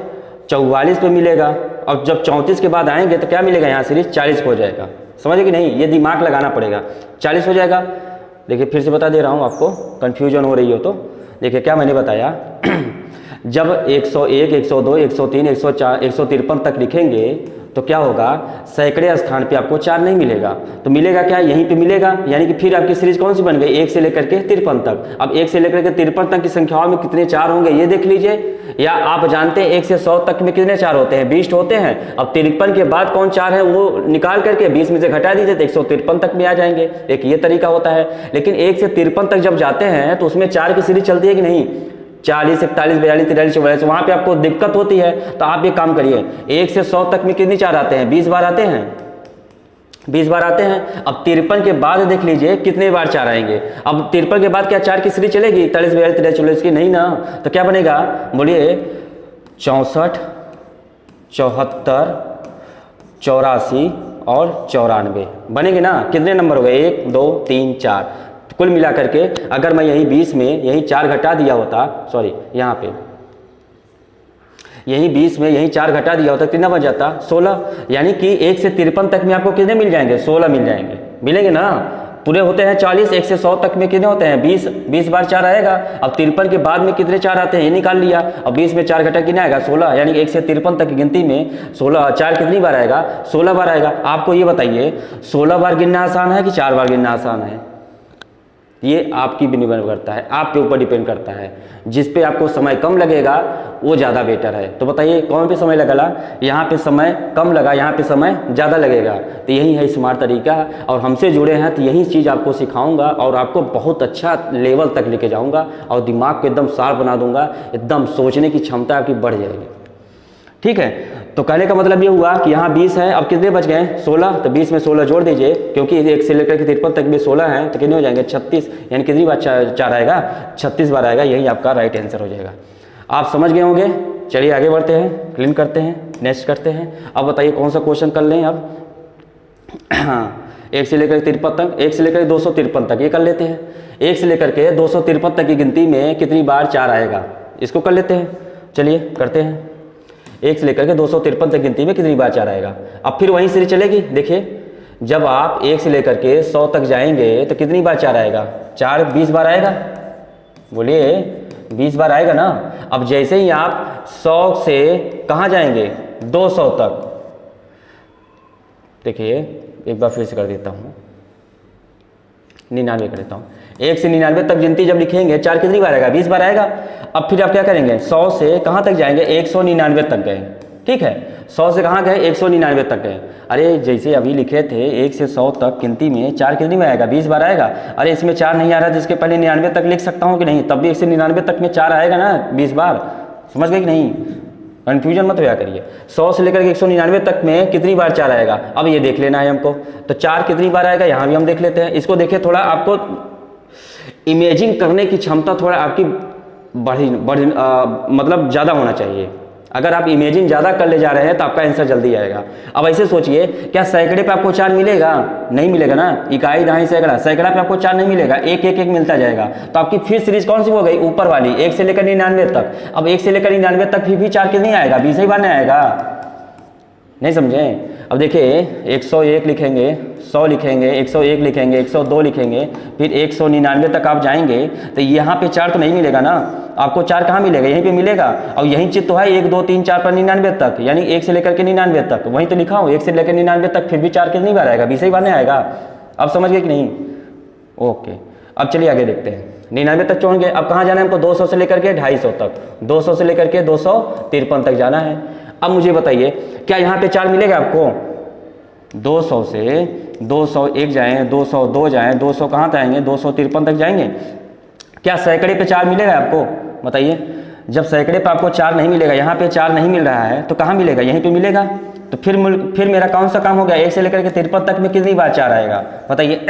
44 पे मिलेगा। और जब 34 के बाद आएंगे तो क्या मिलेगा, यहाँ सीरीज 40 हो जाएगा, समझे कि नहीं। ये दिमाग लगाना पड़ेगा, 40 हो जाएगा। देखिए फिर से बता दे रहा हूँ आपको, कंफ्यूजन हो रही हो तो देखिए क्या मैंने बताया। जब 101, 102, 103, 104, 153 तक लिखेंगे तो क्या होगा, सैकड़े स्थान पे आपको 4 नहीं मिलेगा, तो मिलेगा क्या, यहीं पे मिलेगा। यानी कि फिर आपकी सीरीज कौन सी बन गई, 1 से लेकर के 53 तक। अब 1 से लेकर के 53 तक की संख्याओं में कितने 4 होंगे ये देख लीजिए। या आप जानते हैं 1 से 100 तक में कितने 4 होते हैं, 20 होते हैं। अब 53 के बाद कौन 4 है वो निकाल करके 20 में से घटा दीजिए तो 153 तक में आ जाएंगे। एक ये तरीका होता है। लेकिन 1 से 53 तक जब जाते हैं तो उसमें 4 की सीरीज चलती है कि नहीं, 40, 41, 42, 43, 44, वहाँ पे आपको दिक्कत होती है। तो आप ये काम करिए, 1 से 100 तक में कितनी 4 आते हैं, 20 बार आते हैं, 20 बार आते हैं। अब 53 के बाद देख लीजिए कितने बार 4 आएंगे। अब 53 के बाद क्या 4 की सीरीज चलेगी, 41, 42, 43, 44 की नहीं ना। तो क्या बनेगा, बोलिए 64, 74, 84 और 94 बनेंगे ना। कितने नंबर हो गए, 1, 2, 3, 4। कुल मिला करके अगर मैं यही 20 में यही 4 घटा दिया होता, सॉरी यहाँ पे यही 20 में यही 4 घटा दिया होता, कितना बच जाता, 16। यानी कि 1 से 53 तक में आपको कितने मिल जाएंगे, 16 मिल जाएंगे, मिलेंगे ना। पूरे होते हैं 40, 1 से 100 तक में कितने होते हैं, 20 बार 4 आएगा। अब 53 के बाद में कितने 4 आते हैं ये निकाल लिया। अब 20 में 4 घटा कितना आएगा, 16। यानी 1 से 53 तक की गिनती में 4 कितनी बार आएगा, 16 बार आएगा। आपको ये बताइए 16 बार गिनना आसान है कि 4 बार गिनना आसान है, ये आपकी भी निर्भर करता है, आपके ऊपर डिपेंड करता है। जिस पे आपको समय कम लगेगा वो ज़्यादा बेटर है। तो बताइए कौन पे समय लगा, यहाँ पे समय कम लगा, यहाँ पे समय ज़्यादा लगेगा। तो यही है स्मार्ट तरीका। और हमसे जुड़े हैं तो यही चीज़ आपको सिखाऊंगा और आपको बहुत अच्छा लेवल तक लेके जाऊंगा और दिमाग को एकदम शार्प बना दूंगा, एकदम सोचने की क्षमता आपकी बढ़ जाएगी। ठीक है, तो कहने का मतलब ये हुआ कि यहाँ 20 है, अब कितने बच गए 16, तो 20 में 16 जोड़ दीजिए, क्योंकि 1 से लेकर के 53 तक भी 16 है, तो कितने हो जाएंगे 36, यानी कितनी बार 4 आएगा, 36 बार आएगा, यही आपका राइट आंसर हो जाएगा। आप समझ गए होंगे। चलिए आगे बढ़ते हैं, क्लीन करते हैं, नेक्स्ट करते हैं। अब बताइए कौन सा क्वेश्चन कर लें अब। हाँ, 1 से लेकर 53 तक, 1 से लेकर 253 तक ये कर लेते हैं। 1 से लेकर के 253 तक की गिनती में कितनी बार 4 आएगा, इसको कर लेते हैं। चलिए करते हैं। 1 से लेकर के 253 तक गिनती में कितनी बार 4 आएगा। अब फिर वहीं से चलेगी। देखिए, जब आप 1 से लेकर के 100 तक जाएंगे तो कितनी बार 4 आएगा, 4 20 बार आएगा, बोलिए 20 बार आएगा ना। अब जैसे ही आप 100 से कहाँ जाएंगे 200 तक, देखिए एक बार फिर से कर देता हूँ, 99 कर देता हूँ। 1 से 99 तक गिनती जब लिखेंगे 4 कितनी बार आएगा, 20 बार आएगा। अब फिर आप क्या करेंगे, 100 से कहाँ तक जाएंगे, 199 तक गए, ठीक है। 100 से कहाँ गए, 199 तक गए। अरे जैसे अभी लिखे थे 1 से 100 तक गिनती में 4 कितनी बार आएगा, 20 बार आएगा। अरे इसमें 4 नहीं आ रहा, जिसके पहले 99 तक लिख सकता हूँ कि नहीं, तब भी 1 से 99 तक में 4 आएगा ना 20 बार। समझ गए कि नहीं, कन्फ्यूजन मत होया करिए। 100 से लेकर के 199 तक में कितनी बार 4 आएगा, अब ये देख लेना है हमको। तो 4 कितनी बार आएगा, यहाँ भी हम देख लेते हैं। इसको देखिए, थोड़ा आपको इमेजिंग करने की क्षमता थोड़ा आपकी मतलब ज़्यादा होना चाहिए। अगर आप इमेजिंग ज़्यादा कर ले जा रहे हैं तो आपका आंसर जल्दी आएगा। अब ऐसे सोचिए, क्या सैकड़े पे आपको 4 मिलेगा, नहीं मिलेगा ना। इकाई दहाई सैकड़ा, सैकड़ा पे आपको 4 नहीं मिलेगा, एक एक एक मिलता जाएगा। तो आपकी फिर सीरीज कौन सी हो गई, ऊपर वाली 1 से लेकर 99 तक। अब 1 से लेकर 99 तक भी 4 कितनी आएगा, 20 ही बार नहीं आएगा, नहीं समझे। अब देखिए 101 लिखेंगे, 100 लिखेंगे, 101 लिखेंगे, 102 लिखेंगे, फिर 199 तक आप जाएंगे तो यहाँ पे 4 तो नहीं मिलेगा ना। आपको 4 कहाँ मिलेगा, यहीं पे मिलेगा। और यहीं चित्त तो है 1 2 3 4 पर 99 तक, यानी 1 से लेकर के 99 तक, वहीं तो लिखा हूँ 1 से लेकर 99 तक, फिर भी 4 कितनी बार आएगा, 20 ही बार नहीं आएगा। अब समझ गए कि नहीं, ओके। अब चलिए आगे देखते हैं। 99 तक छोड़ गए, अब कहाँ जाना है हमको, 200 से लेकर के 250 तक, 200 से लेकर के 253 तक जाना है। अब मुझे बताइए, क्या यहाँ पे 4 मिलेगा आपको, 200 से 201 जाएं, 202 जाएं, 200 कहाँ तक आएंगे, 253 तक जाएंगे। क्या सैकड़े पे 4 मिलेगा आपको, बताइए। जब सैकड़े पे आपको 4 नहीं मिलेगा, यहाँ पे 4 नहीं मिल रहा है, तो कहाँ मिलेगा, यहीं पे मिलेगा। तो फिर मेरा कौन सा काम हो गया, 1 से लेकर के 53 तक में कितनी बार 4 आएगा, बताइए।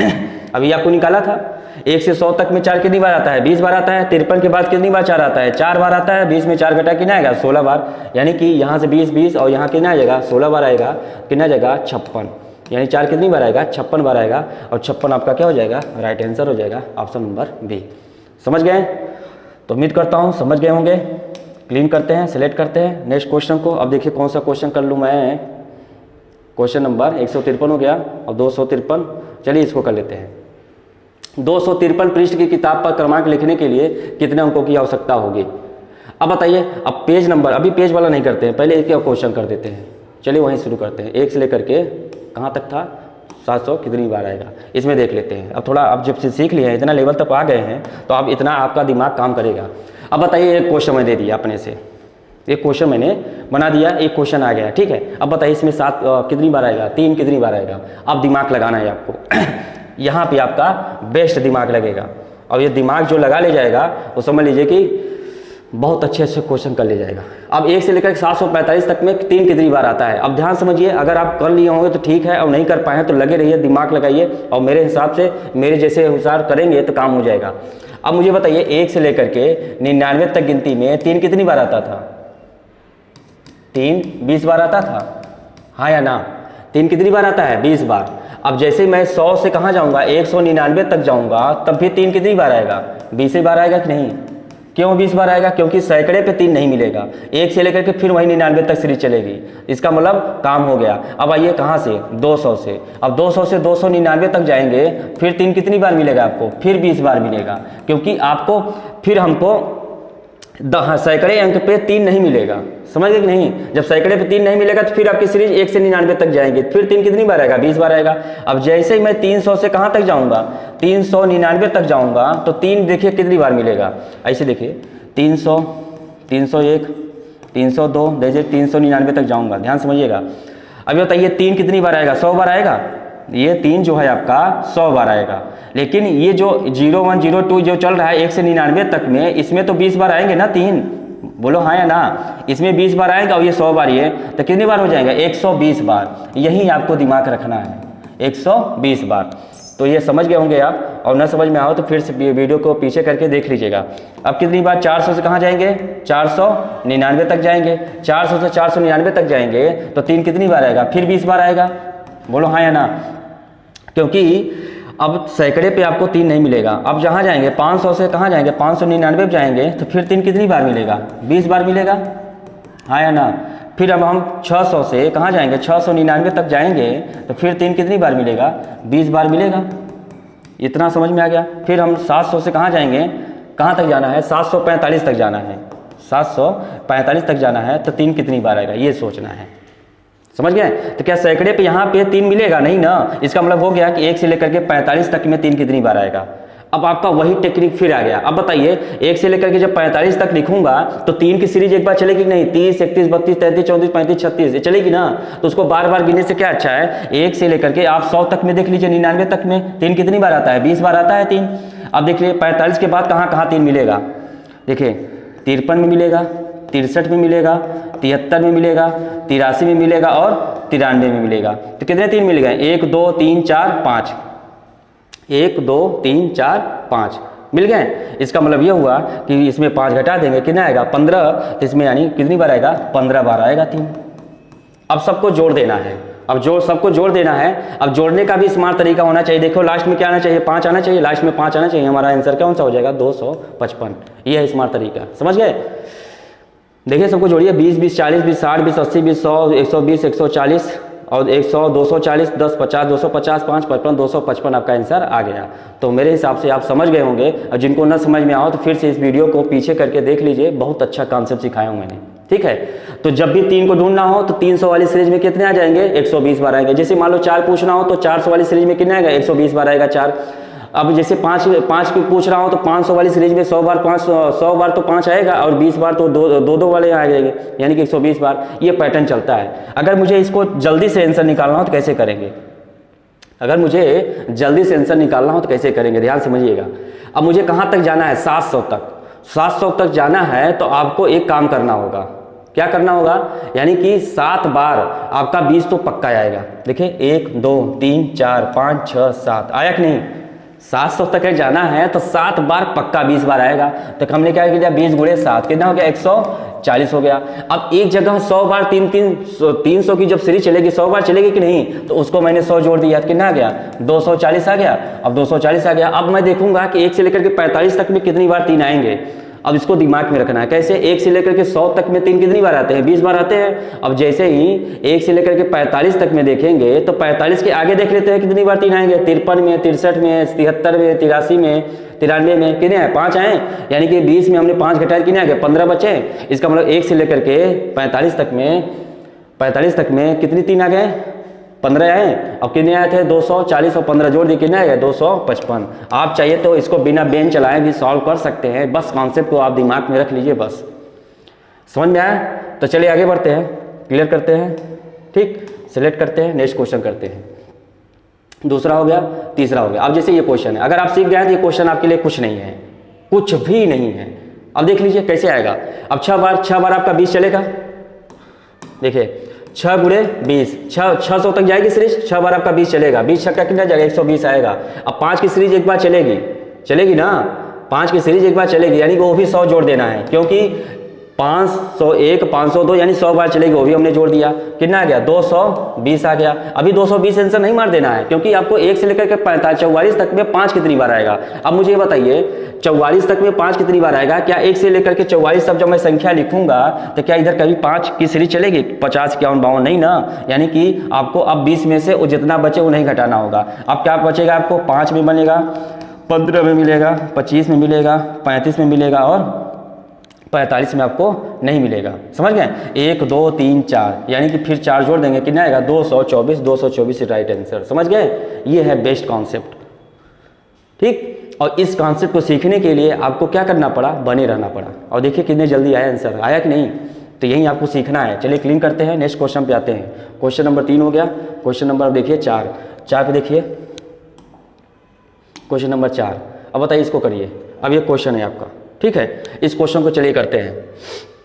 अभी आपको निकाला था, 1 से 100 तक में 4 कितनी बार आता है, 20 बार आता है। 53 के बाद कितनी बार 4 आता है, 4 बार आता है। 20 में 4 घटा कितना आएगा, 16 बार। यानी कि यहाँ से 20 और यहाँ कितना आ जाएगा, 16 बार आएगा, कितना जाएगा 56। यानी 4 कितनी बार आएगा, 56 बार आएगा। और 56 आपका क्या हो जाएगा, राइट आंसर हो जाएगा, ऑप्शन नंबर बी। समझ गए, तो उम्मीद करता हूँ समझ गए होंगे। क्लीन करते हैं, सिलेक्ट करते हैं नेक्स्ट क्वेश्चन को। अब देखिए कौन सा क्वेश्चन कर लूँ मैं। क्वेश्चन नंबर 153 हो गया, और 253। चलिए इसको कर लेते हैं। 253 पृष्ठ की किताब पर क्रमांक लिखने के लिए कितने अंकों की आवश्यकता होगी। अब बताइए, अब पेज नंबर, अभी पेज वाला नहीं करते हैं, पहले एक क्वेश्चन कर देते हैं। चलिए वहीं शुरू करते हैं। 1 से लेकर के कहाँ तक था, 700 कितनी बार आएगा, इसमें देख लेते हैं। अब थोड़ा आप जब से सीख लिए हैं, इतना लेवल तक आ गए हैं, तो अब इतना आपका दिमाग काम करेगा। अब बताइए, एक क्वेश्चन मैं दे दिया अपने से, एक क्वेश्चन मैंने बना दिया, एक क्वेश्चन आ गया, ठीक है। अब बताइए इसमें 7 कितनी बार आएगा, 3 कितनी बार आएगा। अब दिमाग लगाना है आपको। यहाँ पे आपका बेस्ट दिमाग लगेगा, और ये दिमाग जो लगा ले जाएगा वो समझ लीजिए कि बहुत अच्छे अच्छे क्वेश्चन कर ले जाएगा। अब 1 से लेकर 745 तक में 3 कितनी बार आता है। अब ध्यान समझिए, अगर आप कर लिए होंगे तो ठीक है, और नहीं कर पाए तो लगे रहिए, दिमाग लगाइए, और मेरे हिसाब से मेरे जैसे अनुसार करेंगे तो काम हो जाएगा। अब मुझे बताइए, 1 से लेकर के 99 तक गिनती में 3 कितनी बार आता था, 3 20 बार आता था, हाँ या ना। 3 कितनी बार आता है, 20 बार। अब जैसे मैं 100 से कहाँ जाऊँगा, 199 तक जाऊँगा, तब भी 3 कितनी बार आएगा, 20 बार आएगा कि नहीं। क्यों 20 बार आएगा, क्योंकि सैकड़े पे 3 नहीं मिलेगा। 1 से लेकर के फिर वही 99 तक सीरीज चलेगी, इसका मतलब काम हो गया। अब आइए कहाँ से, 200 से। अब 200 से 299 तक जाएंगे, फिर 3 कितनी बार मिलेगा आपको, फिर 20 बार मिलेगा, क्योंकि आपको फिर हमको सैकड़े अंक पे 3 नहीं मिलेगा। समझ गए कि नहीं। जब सैकड़े पे 3 नहीं मिलेगा तो फिर आपकी सीरीज 1 से 99 तक जाएंगे, फिर 3 कितनी बार आएगा, 20 बार आएगा। अब जैसे ही मैं 300 से कहाँ तक जाऊँगा, 399 तक जाऊँगा, तो 3 देखिए कितनी बार मिलेगा। ऐसे देखिए 300, 301, 302, जैसे 399 तक जाऊँगा, ध्यान समझिएगा। अभी बताइए 3 कितनी बार आएगा, 100 बार आएगा। ये 3 जो है आपका 100 बार आएगा। लेकिन ये जो 0102 जो चल रहा है 1 से 99 तक में, इसमें तो 20 बार आएंगे ना 3, बोलो हाँ या ना। इसमें 20 बार आएगा और ये 100 बार, ये तो कितनी बार हो जाएगा 120 बार। यही आपको दिमाग रखना है 120 बार। तो ये समझ गए होंगे आप, और न समझ में आओ तो फिर से वीडियो को पीछे करके देख लीजिएगा। अब कितनी बार 400 से कहाँ जाएंगे 499 तक जाएंगे। 400 से 499 तक जाएंगे तो 3 कितनी बार आएगा, फिर 20 बार आएगा। बोलो हाँ या ना। क्योंकि अब सैकड़े पे आपको 3 नहीं मिलेगा। अब जहाँ जाएंगे 500 से कहाँ जाएंगे 599 पे जाएंगे तो फिर 3 कितनी बार मिलेगा 20 बार मिलेगा, हाँ या ना। फिर अब हम 600 से कहाँ जाएंगे 699 तक जाएंगे तो फिर 3 कितनी बार मिलेगा 20 बार मिलेगा। इतना समझ में आ गया। फिर हम 700 से कहाँ जाएंगे, कहाँ तक जाना है 745 तक जाना है, 745 तक जाना है तो 3 कितनी बार आएगा ये सोचना है। समझ गए। तो क्या सैकड़े पे यहाँ पे 3 मिलेगा नहीं ना। इसका मतलब हो गया कि 1 से लेकर के 45 तक में 3 कितनी बार आएगा। अब आपका वही टेक्निक फिर आ गया। अब बताइए 1 से लेकर के जब 45 तक लिखूंगा तो 3 की सीरीज एक बार चलेगी कि नहीं, 30, 31, 32, 33, 34, 35, 36 ये चलेगी ना। तो उसको बार बार गिनने से क्या अच्छा है, 1 से लेकर के आप 100 तक में देख लीजिए, 99 तक में 3 कितनी बार आता है 20 बार आता है 3। अब देख लीजिए 45 के बाद कहाँ कहाँ 3 मिलेगा, देखिए 53 में मिलेगा, 63 में मिलेगा, 73 में मिलेगा, 83 में मिलेगा और 93 में मिलेगा। तो कितने 3 मिलेगा 1 2 3 4 5, 1 2 3 4 5 मिल गए। इसका मतलब यह हुआ कि इसमें 5 घटा देंगे कितना आएगा 15, तो इसमें यानी कितनी बार आएगा 15 बार आएगा 3। अब सबको जोड़ देना है, अब सबको जोड़ देना है। अब जोड़ने का भी स्मार्ट तरीका होना चाहिए। देखो लास्ट में क्या आना चाहिए 5 आना चाहिए, लास्ट में 5 आना चाहिए। हमारा आंसर कौन सा हो जाएगा 255। ये है स्मार्ट तरीका, समझ गए। देखिए सबको जोड़िए 20 20 40 20 60 20 80 20 100 120 140 और 100 240 10 50 250 5 55 255 आपका आंसर आ गया। तो मेरे हिसाब से आप समझ गए होंगे। और जिनको न समझ में आओ तो फिर से इस वीडियो को पीछे करके देख लीजिए, बहुत अच्छा कॉन्सेप्ट सिखाया हूँ मैंने, ठीक है। तो जब भी 3 को ढूंढना हो तो 300 वाली सीरीज में कितने आ जाएंगे 120 बार आएंगे। जैसे मान लो 4 पूछना हो तो 400 वाली सीरीज में कितने आएगा 120 बार आएगा 4। अब जैसे 5 की पूछ रहा हूँ तो 500 वाली सीरीज में 100 बार 100 बार तो 5 आएगा और 20 बार तो दो वाले आ जाएंगे, यानी कि 120 बार। ये पैटर्न चलता है। अगर मुझे इसको जल्दी से आंसर निकालना हो तो कैसे करेंगे, अगर मुझे जल्दी से आंसर निकालना हो तो कैसे करेंगे, ध्यान समझिएगा। अब मुझे कहाँ तक जाना है 700 तक, 700 तक जाना है तो आपको एक काम करना होगा। क्या करना होगा, यानी कि 7 बार आपका 20 तो पक्का आएगा। देखिए 1 2 3 4 5 6 7 आया कि नहीं। 700 तक जाना है तो 7 बार पक्का 20 बार आएगा। तो हमने क्या किया 20 गुणे 7 कितना हो गया 140 हो गया। अब एक जगह 100 बार 300 की जब सीरीज चलेगी 100 बार चलेगी कि नहीं, तो उसको मैंने 100 जोड़ दिया, कितना आ गया 240 आ गया। अब 240 आ गया। अब मैं देखूंगा कि 1 से लेकर के 45 तक में कितनी बार 3 आएंगे। अब इसको दिमाग में रखना है कैसे, 1 से लेकर के 100 तक में 3 कितनी बार आते हैं 20 बार आते हैं। अब जैसे ही 1 से लेकर के 45 तक में देखेंगे तो 45 के आगे देख लेते हैं कितनी बार 3 आएंगे, 53 में 63 में 73 में 83 में 93 में कितने आए 5 आए, यानी कि 20 में हमने 5 घटाए कितने आ गए 15 बचे। इसका मतलब 1 से लेकर के 45 तक में कितनी 3 आ गए 15 आए। अब कितने आए थे 240 और 15 जोड़ दिए कितने आएगा 255। आप चाहिए तो इसको बिना बेन चलाए भी सॉल्व कर सकते हैं, बस कॉन्सेप्ट को आप दिमाग में रख लीजिए, बस समझ में आया। तो चलिए आगे बढ़ते हैं, क्लियर करते हैं, ठीक। सिलेक्ट करते हैं, नेक्स्ट क्वेश्चन करते हैं। दूसरा हो गया, तीसरा हो गया। अब जैसे ये क्वेश्चन है, अगर आप सीख गए तो ये क्वेश्चन आपके लिए कुछ नहीं है, कुछ भी नहीं है। अब देख लीजिए कैसे आएगा। अब 6 बार आपका 20 चलेगा। देखिए 6 गुणे 20 600 तक जाएगी सीरीज, 6 बार आपका 20 चलेगा। 20 छक्का कितना जाएगा 120 आएगा। अब 5 की सीरीज एक बार चलेगी ना, 5 की सीरीज एक बार चलेगी, यानी कि वो भी 100 जोड़ देना है, क्योंकि 501 502 यानी 100 बार चलेगी, वो भी हमने जोड़ दिया। कितना आ गया 220 आ गया। अभी 220 आंसर नहीं मार देना है, क्योंकि आपको 1 से लेकर के 44 तक में 5 कितनी बार आएगा। अब मुझे ये बताइए 44 तक में 5 कितनी बार आएगा। क्या 1 से लेकर के 44 तक जब मैं संख्या लिखूंगा तो क्या इधर कभी 5 की सीरीज चलेगी 50 51 52 नहीं ना, यानी कि आपको अब 20 में से वो जितना बचे वो नहीं घटाना होगा। अब क्या बचेगा आपको 5 में बनेगा, 15 में मिलेगा, 25 में मिलेगा, 35 में मिलेगा और 45 में आपको नहीं मिलेगा। समझ गए 1 2 3 4, यानी कि फिर 4 जोड़ देंगे कितना आएगा 224 राइट आंसर। समझ गए, ये है बेस्ट कॉन्सेप्ट, ठीक। और इस कॉन्सेप्ट को सीखने के लिए आपको क्या करना पड़ा, बने रहना पड़ा। और देखिए कितने जल्दी आया आंसर, आया कि नहीं। तो यही आपको सीखना है। चलिए क्लीन करते हैं, नेक्स्ट क्वेश्चन पे आते हैं। क्वेश्चन नंबर 3 हो गया। क्वेश्चन नंबर देखिए 4 पे देखिए क्वेश्चन नंबर 4। अब बताइए इसको करिए। अब ये क्वेश्चन है आपका, ठीक है। इस क्वेश्चन को चलिए करते हैं।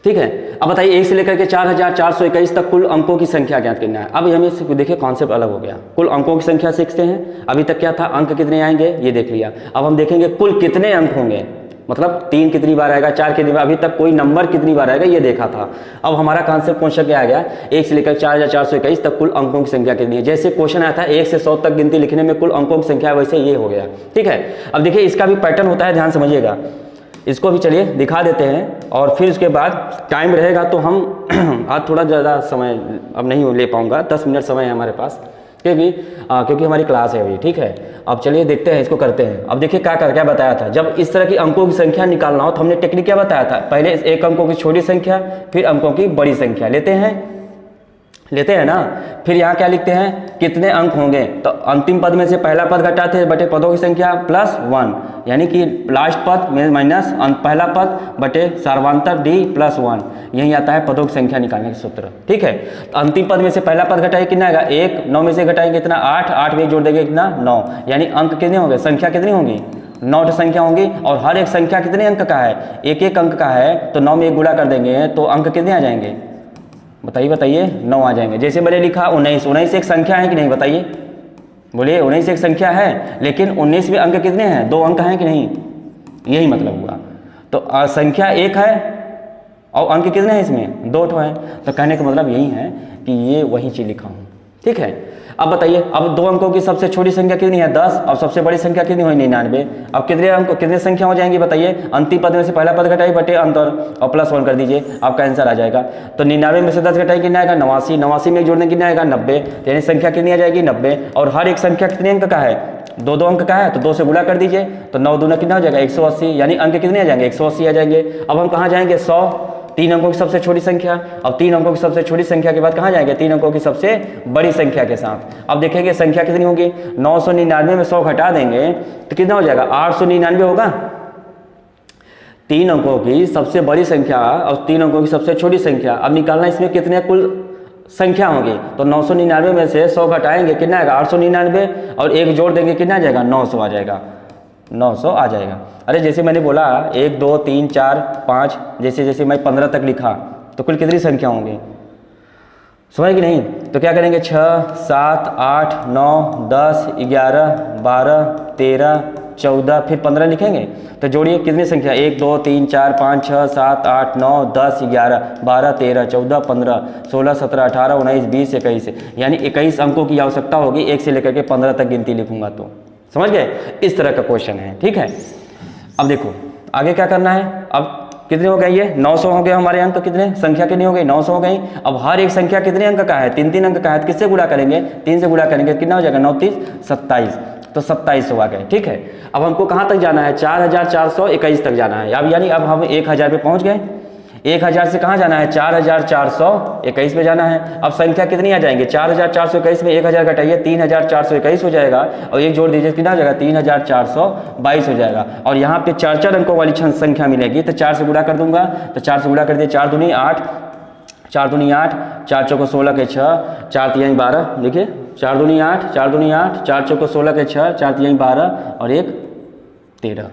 ठीक है। अब बताइए 1 से लेकर के 4421 तक कुल अंकों की संख्या ज्ञात करना है। अब हमें देखिए कॉन्सेप्ट अलग हो गया, कुल अंकों की संख्या सीखते हैं। अभी तक क्या था, अंक कितने आएंगे ये देख लिया। अब हम देखेंगे कुल कितने अंक होंगे, मतलब 3 कितनी बार आएगा, 4 कितनी बार, अभी तक कोई नंबर कितनी बार आएगा ये देखा था। अब हमारा कॉन्सेप्ट क्वेश्चन क्या आ गया, 1 से लेकर 4421 तक कुल अंकों की संख्या कितनी है। जैसे क्वेश्चन आया था 1 से 100 तक गिनती लिखने में कुल अंकों की संख्या, वैसे ये हो गया। ठीक है, अब देखिए इसका भी पैटर्न होता है, ध्यान समझिएगा। इसको भी चलिए दिखा देते हैं और फिर उसके बाद टाइम रहेगा तो हम आज थोड़ा ज़्यादा समय अब नहीं ले पाऊंगा, 10 मिनट समय है हमारे पास, क्योंकि हमारी क्लास है अभी। ठीक है, अब चलिए देखते हैं, इसको करते हैं। अब देखिए क्या बताया था, जब इस तरह की अंकों की संख्या निकालना हो तो हमने टेक्निक क्या बताया था, पहले एक अंकों की छोटी संख्या फिर अंकों की बड़ी संख्या लेते हैं ना। फिर यहाँ क्या लिखते हैं, कितने अंक होंगे, तो अंतिम पद में से पहला पद घटाते हैं बटे पदों की संख्या प्लस 1, यानी कि लास्ट पद में माइनस पहला पद बटे सर्वांतर d प्लस 1, यही आता है पदों की संख्या निकालने का सूत्र। ठीक है, तो अंतिम पद में से पहला पद घटाएंगे कितना आएगा 1, 9 में से घटाएंगे कितना 8, 8 में जोड़ देंगे कितना 9, यानी अंक कितने होंगे, संख्या कितनी होंगी 9 संख्या होंगी। और हर एक संख्या कितने अंक का है, एक अंक का है, तो 9 में 1 गुणा कर देंगे तो अंक कितने आ जाएंगे, बताइए 9 आ जाएंगे। जैसे मैंने लिखा 19 एक संख्या है कि नहीं, बताइए बोलिए 19 एक संख्या है, लेकिन 19 में अंक कितने हैं, 2 अंक हैं कि नहीं, यही मतलब हुआ। तो संख्या 1 है और अंक कितने हैं इसमें 2 हैं, तो कहने का मतलब यही है कि ये वही चीज़ लिखा हूँ। ठीक है, अब बताइए, अब 2 अंकों की सबसे छोटी संख्या कितनी है 10, अब सबसे बड़ी संख्या कितनी हुई 99। अब कितने अंक कितने संख्या हो जाएंगी बताइए, अंतिम पद में से पहला पद घटाइए बटे अंतर और प्लस 1 कर दीजिए, आपका आंसर आ जाएगा। तो 99 में से 10 घटाइए कितना आएगा 89, 89 में जोड़ने कितना आएगा 90, यानी संख्या कितनी आ जाएगी 90। और हर एक संख्या कितने अंक का है, 2 अंक का है, तो 2 से गुणा कर दीजिए, तो 9 दूना कितना हो जाएगा 180, यानी अंक कितने आ जाएंगे 180 आ जाएंगे। अब हम कहाँ जाएंगे 100, 3 अंकों की सबसे छोटी संख्या। अब 3 अंकों की सबसे छोटी संख्या के बाद कहाँ जाएंगे, 3 अंकों की सबसे बड़ी संख्या के साथ। अब देखेंगे संख्या कितनी होगी, 999 में 100 घटा देंगे तो कितना हो जाएगा 899 होगा। 3 अंकों की सबसे बड़ी संख्या और 3 अंकों की सबसे छोटी संख्या, अब निकालना इसमें कितने कुल संख्या होगी, तो 999 में से 100 घटाएंगे कितना आएगा 899, और 1 जोड़ देंगे कितना आ जाएगा 900 आ जाएगा, 900 आ जाएगा। अरे जैसे मैंने बोला 1 2 3 4 5, जैसे मैं 15 तक लिखा तो कुल कितनी संख्या होंगी, समझ कि नहीं। तो क्या करेंगे 6 7 8 9 10 11 12 13 14 फिर 15 लिखेंगे, तो जोड़िए कितनी संख्या 1 2 3 4 5 6 7 8 9 10 11 12 13 14 15 16 17 18 19 20 21, यानी 21 अंकों की आवश्यकता होगी 1 से लेकर के 15 तक गिनती लिखूंगा तो, समझ गए। इस तरह का क्वेश्चन है। ठीक है, अब देखो आगे क्या करना है। अब कितने हो गए, ये 900 हो गए हमारे अंक, कितने संख्या कितनी हो गई 900 हो गई। अब हर एक संख्या कितने अंक का है, 3 अंक का है, तो किससे गुणा करेंगे 3 से गुणा करेंगे, कितना हो जाएगा 9 3 27, तो 2700 आ गए। ठीक है, अब हमको कहाँ तक जाना है 4421 तक जाना है। अब यानी अब हम 1000 पे पहुँच गए, 1000 से कहाँ जाना है 4421 में जाना है। अब संख्या कितनी आ जाएंगे 4421 में 1000 घटाइए 3421 हो जाएगा, और 1 जोड़ दीजिए कितना हो जाएगा 3422 हो जाएगा। और यहाँ पे 4 अंकों वाली संख्या मिलेगी, तो 4 से गुणा कर दूंगा, तो 4 से गुणा कर दिए 4 दूनी 8, 4 दूनी 8, 4 चौको 16 के 6, 4 तिहाई 12, देखिए 4 दूनी 8, 4 दूनी 8, 4 चौको 16 के 6, 4 तिहाई 12 और 1 13,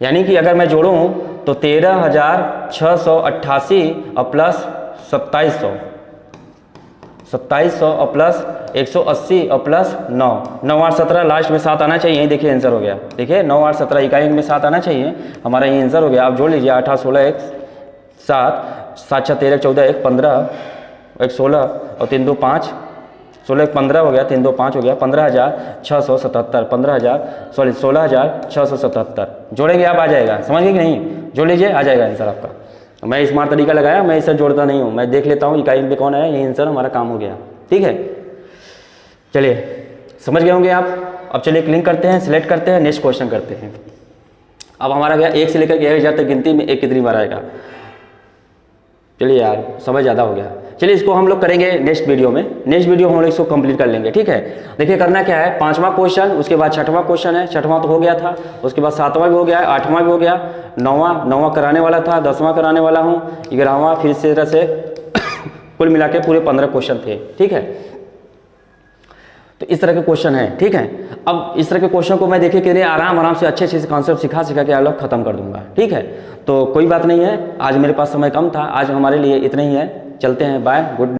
यानी कि अगर मैं जोड़ूं तो 13,688 और प्लस 2700 और प्लस 180 और प्लस 9, 9 8 17 लास्ट में 7 आना चाहिए, यही देखिए आंसर हो गया। देखिए 9 8 17 इकाई में 7 आना चाहिए, हमारा ये आंसर हो गया। आप जोड़ लीजिए 8 8 16 1 7, 7 6 13 14 1 15 1 16 और 3 2 5, 16 1 15 हो गया, 3 2 5 हो गया, 15,677, 16,677 जोड़ेंगे आप आ जाएगा, समझ गए कि नहीं, जोड़ लीजिए आ जाएगा आंसर आपका। मैं स्मार्ट तरीका लगाया, मैं इसे जोड़ता नहीं हूँ, मैं देख लेता हूँ इकाई में कौन है, यही आंसर हमारा काम हो गया। ठीक है, चलिए समझ गए होंगे आप। अब चलिए क्लिक करते हैं, सिलेक्ट करते हैं, नेक्स्ट क्वेश्चन करते हैं। अब हमारा गया 1 से लेकर 1000 तक गिनती में 1 कितनी बार आएगा। चलिए यार समय ज़्यादा हो गया, चलिए इसको हम लोग करेंगे नेक्स्ट वीडियो में। नेक्स्ट वीडियो हम लोग इसको कंप्लीट कर लेंगे। ठीक है, देखिए करना क्या है, 5वां क्वेश्चन, उसके बाद 6वां क्वेश्चन है, 6वां तो हो गया था, उसके बाद 7वां भी हो गया, 8वां भी हो गया, 9वां कराने वाला था, 10वां कराने वाला हूँ, 11वां, फिर इस तरह से कुल मिला के पूरे 15 क्वेश्चन थे। ठीक है, तो इस तरह के क्वेश्चन है, ठीक है। अब इस तरह के क्वेश्चन को मैं देखिए कि आराम से अच्छे से कॉन्सेप्ट सिखा के आप लोग खत्म कर दूंगा, ठीक है। तो कोई बात नहीं है, आज मेरे पास समय कम था, आज हमारे लिए इतना ही है। चलते हैं, बाय, गुड।